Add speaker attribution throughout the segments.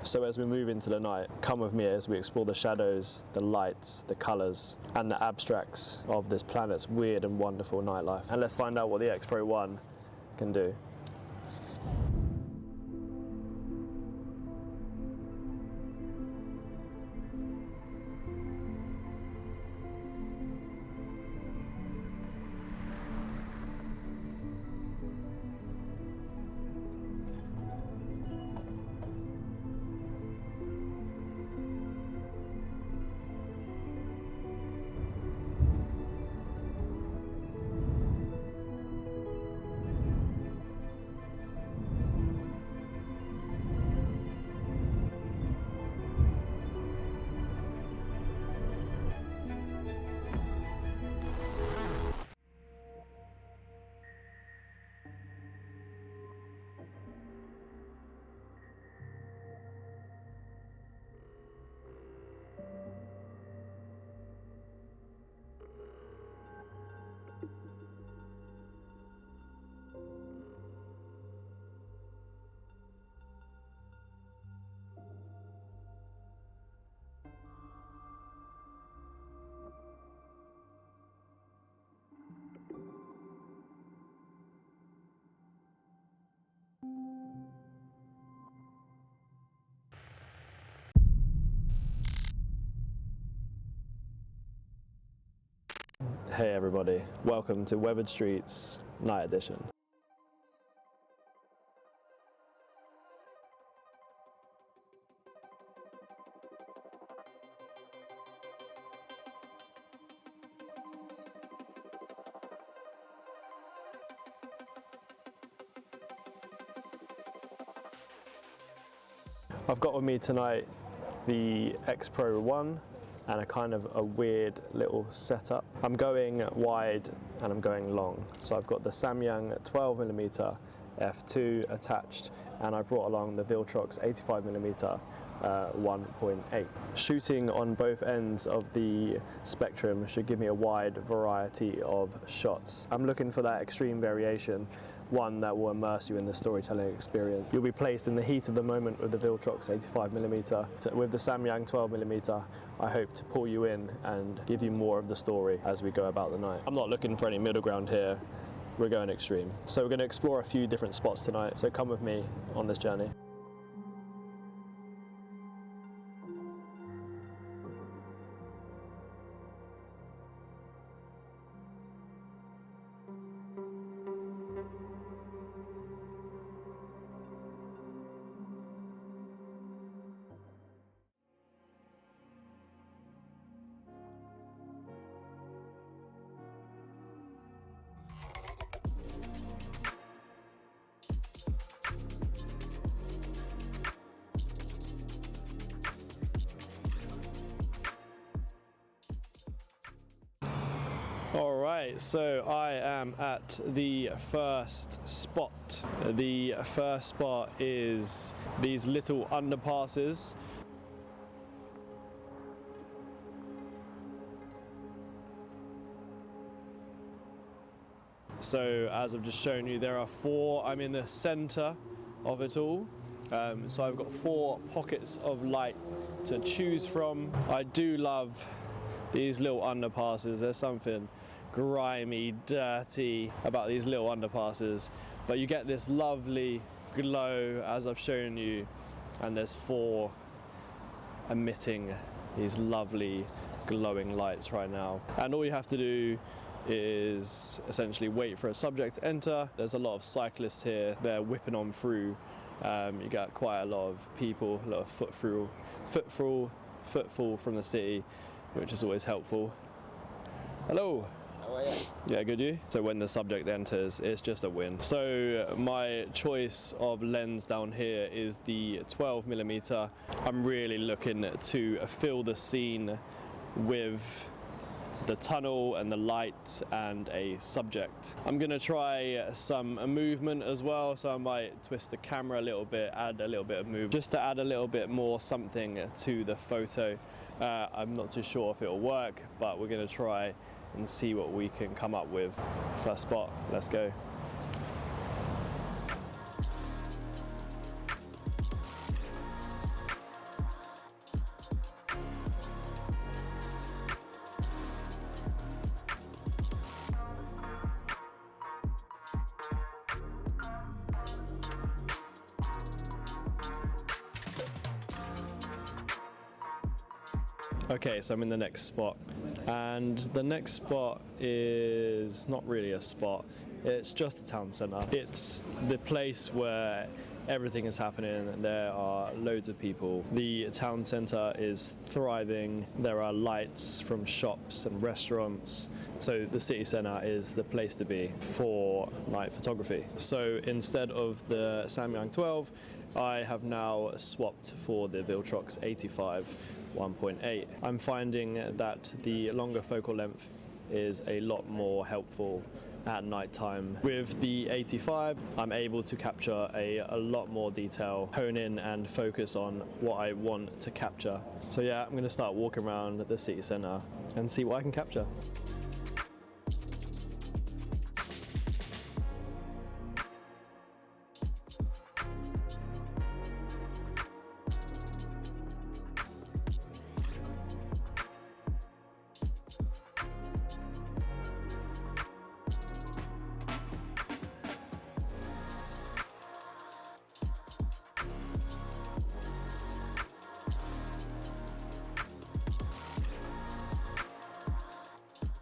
Speaker 1: So as we move into the night, come with me as we explore the shadows, the lights, the colours and the abstracts of this planet's weird and wonderful nightlife. And let's find out what the XPRO1 can do. Hey everybody, welcome to Weathered Streets Night Edition. I've got with me tonight the XPRO1 and a kind of a weird little setup. I'm going wide and I'm going long. So I've got the Samyang 12mm f2 attached, and I brought along the Viltrox 85mm 1.8. Shooting on both ends of the spectrum should give me a wide variety of shots. I'm looking for that extreme variation, one that will immerse you in the storytelling experience. You'll be placed in the heat of the moment with the Viltrox 85mm. With the Samyang 12mm, I hope to pull you in and give you more of the story as we go about the night. I'm not looking for any middle ground here. We're going extreme. So we're going to explore a few different spots tonight, so come with me on this journey. Alright, so I am at the first spot. The first spot is these little underpasses. So as I've just shown you, there are four. I'm in the center of it all. So I've got four pockets of light to choose from. I do love these little underpasses. There's something grimy, dirty about these little underpasses, but you get this lovely glow as I've shown you, and there's four emitting these lovely glowing lights right now. And all you have to do is essentially wait for a subject to enter. There's a lot of cyclists here, they're whipping on through. You got quite a lot of people, a lot of footfall from the city, which is always helpful. Hello.
Speaker 2: How are you?
Speaker 1: Yeah, good, you? So when the subject enters, it's just a win. So my choice of lens down here is the 12mm. I'm really looking to fill the scene with the tunnel and the light and a subject. I'm gonna try some movement as well, so I might twist the camera a little bit, add a little bit of movement, just to add a little bit more something to the photo. I'm not too sure if it'll work, but we're gonna try and see what we can come up with. First spot, let's go. Okay, so I'm in the next spot, and the next spot is not really a spot, it's just the town centre. It's the place where everything is happening, there are loads of people. The town centre is thriving, there are lights from shops and restaurants, so the city centre is the place to be for night photography. So instead of the Samyang 12, I have now swapped for the Viltrox 85 1.8. I'm finding that the longer focal length is a lot more helpful at night time. With the 85, I'm able to capture a lot more detail, hone in and focus on what I want to capture. So yeah, I'm going to start walking around the city centre and see what I can capture.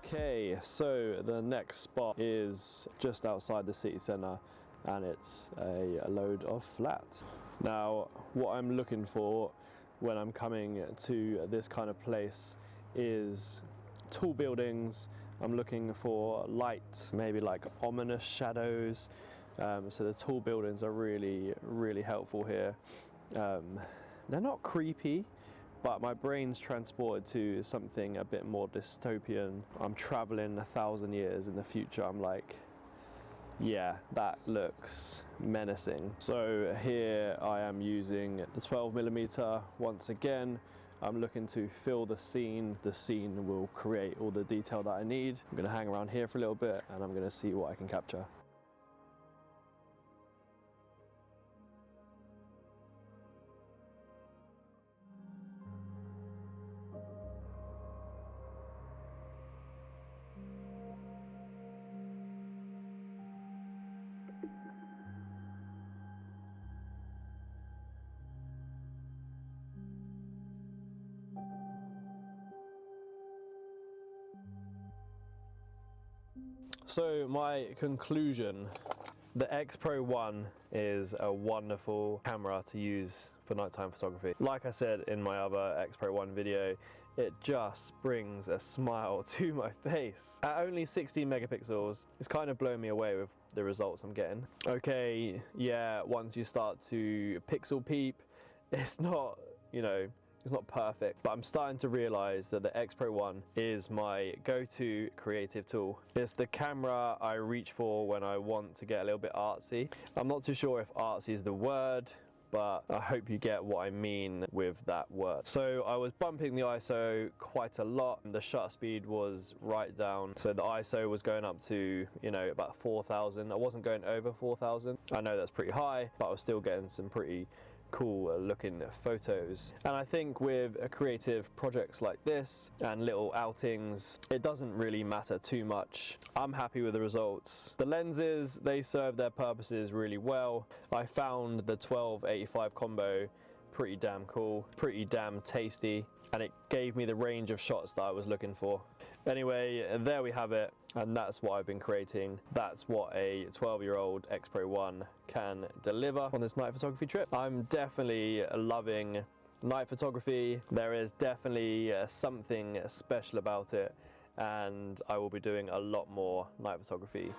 Speaker 1: Okay, so the next spot is just outside the city centre, and it's a load of flats. Now, what I'm looking for when I'm coming to this kind of place is tall buildings. I'm looking for light, maybe like ominous shadows. So the tall buildings are really helpful here. They're not creepy, but my brain's transported to something a bit more dystopian. I'm traveling 1,000 years in the future. I'm like, yeah, that looks menacing. So here I am using the 12mm once again. I'm looking to fill the scene. The scene will create all the detail that I need. I'm gonna hang around here for a little bit and I'm gonna see what I can capture. So my conclusion, the XPRO1 is a wonderful camera to use for nighttime photography. Like I said in my other XPRO1 video, it just brings a smile to my face. At only 16 megapixels, it's kind of blowing me away with the results I'm getting. Okay, yeah, once you start to pixel peep, it's not, you know, it's not perfect, but I'm starting to realize that the XPRO1 is my go-to creative tool. It's the camera I reach for when I want to get a little bit artsy. I'm not too sure if artsy is the word, but I hope you get what I mean with that word. So I was bumping the ISO quite a lot. The shutter speed was right down. So the ISO was going up to, you know, about 4,000. I wasn't going over 4,000. I know that's pretty high, but I was still getting some pretty cool looking photos. And I think with creative projects like this and little outings, it doesn't really matter too much. I'm happy with the results. The lenses, they serve their purposes really well. I found the 12-85 combo pretty damn cool, pretty damn tasty, and it gave me the range of shots that I was looking for. Anyway, there we have it, and that's what I've been creating. That's what a 12-year-old XPRO1 can deliver on this night photography trip. I'm definitely loving night photography. There is definitely something special about it, and I will be doing a lot more night photography.